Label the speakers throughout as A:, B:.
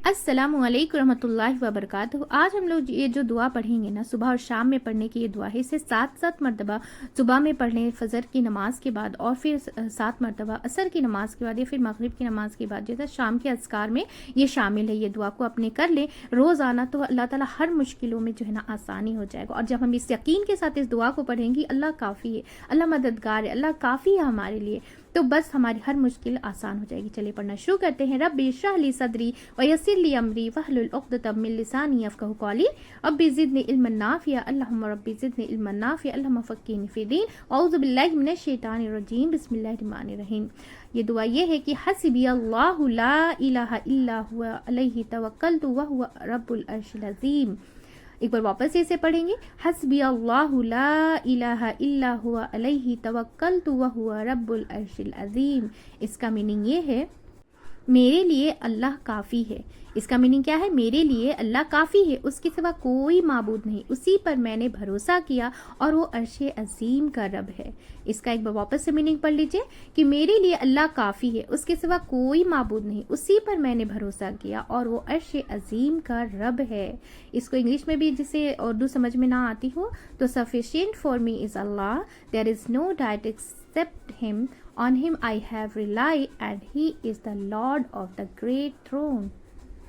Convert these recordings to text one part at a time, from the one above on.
A: अस्सलामु अलैकुम रहमतुल्लाहि व बरकातहू। आज हम लोग ये जो दुआ पढ़ेंगे ना, सुबह और शाम में पढ़ने की ये दुआ है। इसे 7 मरतबा सुबह में पढ़ लें फजर की नमाज के बाद, और फिर 7 मरतबा असर की नमाज के बाद, या फिर मगरिब की नमाज के बाद, जैसा शाम के अज़कार में ये शामिल है। ये दुआ को अपने कर लें रोज़ाना, तो अल्लाह ताला हर मुश्किलों में जो है ना आसानी हो जाएगा। और जब हम इस यकीन के साथ इस दुआ को पढ़ेंगे, अल्लाह काफ़ी है, अल्लाह मददगार है, अल्लाह काफ़ी है हमारे लिए, तो बस हमारी हर मुश्किल आसान हो जाएगी। चलिए पढ़ना शुरू करते हैं। रब्बि इश्रह ली सदरी व यस्सिर ली अमरी वहलुल उक़दतम मिन लिसानी यफ़क़हू क़ौली रब्बि ज़िदनी इल्मन नाफ़िया अल्लाहुम्मा रब्बि ज़िदनी इल्मन नाफ़िया अल्लाहुम्मा फ़क़्क़िहनी फ़िद्दीन औज़ु बिल्लाहि मिनश शैतानिर रजीम बिस्मिल्लाहिर रहमानिर रहीम। ये दुआ ये है कि हस्बी अल्लाहु ला इलाहा इल्ला हुवा अलैहि तवक्कलतु व हुवा रब्बुल अर्शिल अज़ीम। एक बार वापस इसे पढ़ेंगे। हस्बी अल्लाहु ला इलाहा इल्ला हुवा अलैहि तवक्कलतु व हुवा रब्बुल अर्शिल अज़ीम। इसका मीनिंग ये है, मेरे लिए अल्लाह काफ़ी है। इसका मीनिंग क्या है? मेरे लिए अल्लाह काफ़ी है, उसके सिवा कोई माबूद नहीं, उसी पर मैंने भरोसा किया और वो अर्शे अजीम का रब है। इसका एक बार वापस से मीनिंग पढ़ लीजिए कि मेरे लिए अल्लाह काफ़ी है, उसके सिवा कोई माबूद नहीं, उसी पर मैंने भरोसा किया और वो अर्शे अजीम का रब है। इसको इंग्लिश में भी जिसे उर्दू समझ में ना आती हो तो sufficient for me is Allah, there is no deity except him, on him I have relied and he is the Lord of the great throne।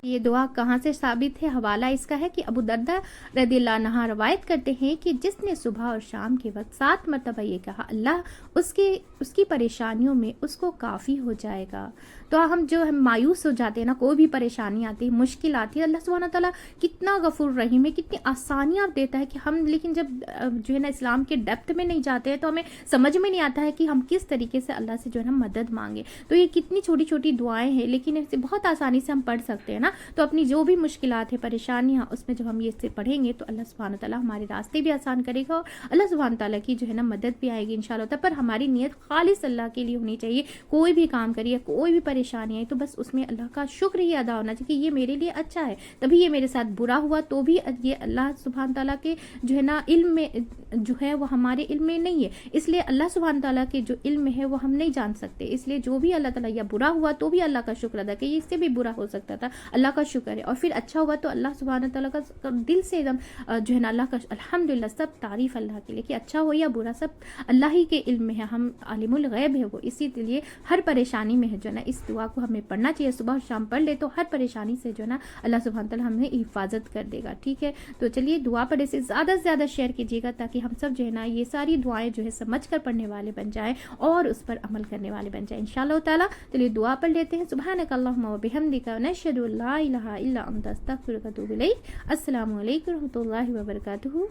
A: ये दुआ कहाँ से साबित है? हवाला इसका है कि अबू दर्दा रज़ियल्लाहु अन्हु रवायत करते हैं कि जिसने सुबह और शाम के वक्त 7 मरतबा ये कहा, अल्लाह उसकी परेशानियों में उसको काफ़ी हो जाएगा। तो हम जो हम मायूस हो जाते हैं ना, कोई भी परेशानी आती है, मुश्किल आती है, अल्लाह सुब्हान तआला कितना गफूर रहीम है, कितनी आसानियाँ देता है कि हम, लेकिन जब जो है ना इस्लाम के डेप्थ में नहीं जाते हैं तो हमें समझ में नहीं आता है कि हम किस तरीके से अल्लाह से जो है ना मदद मांगे। तो ये कितनी छोटी छोटी दुआएं हैं, लेकिन इसे बहुत आसानी से हम पढ़ सकते हैं ना। तो अपनी जो भी मुश्किलात है, परेशानियाँ, उसमें जब हम ये इससे पढ़ेंगे तो अल्लाह सुब्हान तआला हमारे रास्ते भी आसान करेगा और अल्लाह सुब्हान तआला की जो है ना मदद भी आएगी इंशाअल्लाह। पर हमारी नीयत खालिस अल्लाह के लिए होनी चाहिए। कोई भी काम करिए, कोई भी परेशानी आई तो बस उसमें अल्लाह का शुक्र ही अदा होना चाहिए कि ये मेरे लिए अच्छा है। तभी ये मेरे साथ बुरा हुआ तो भी ये अल्लाह सुब्हान तआला के जो है ना इल्म में जो है वो हमारे इल्म में नहीं है, इसलिए अल्लाह सुब्हान तआला के जो इल्म है वो हम नहीं जान सकते। इसलिए जो भी अल्लाह ताला, या बुरा हुआ तो भी अल्लाह का शुक्र अदा कि इससे भी बुरा हो सकता था, अल्लाह का शुक्र है। और फिर अच्छा हुआ तो अल्लाह सुब्हान तआला का दिल से एकदम जो है ना अल्लाह का अल्हम्दुलिल्लाह, सब तारीफ अल्लाह के लिए कि अच्छा हो या बुरा सब अल्लाह ही के इल्म में है, हम आलिमुल गैब है वो। इसीलिए हर परेशानी में है जो है ना इस दुआ को हमें पढ़ना चाहिए। सुबह और शाम पढ़ ले तो हर परेशानी से जो है ना अल्लाह सुब्हान तआला हमें हिफाजत कर देगा। ठीक है, तो चलिए दुआ पढ़े से ज़्यादा से ज़्यादा शेयर कीजिएगा ताकि हम सब जो है ना ये सारी दुआएं जो है समझ कर पढ़ने वाले बन जाएं और उस पर अमल करने वाले बन जाएं इंशाअल्लाह ताला। चलिए दुआ पढ़ लेते हैं। सुब्हानक अल्लाहुम्मा व बिहम्दिका नशहदु अल्ला इलाहा इल्ला अंता अस्तगफिरुका व अतूबु इलैक। अस्सलामु अलैकुम रहमतुल्लाहि व बरकातुहू।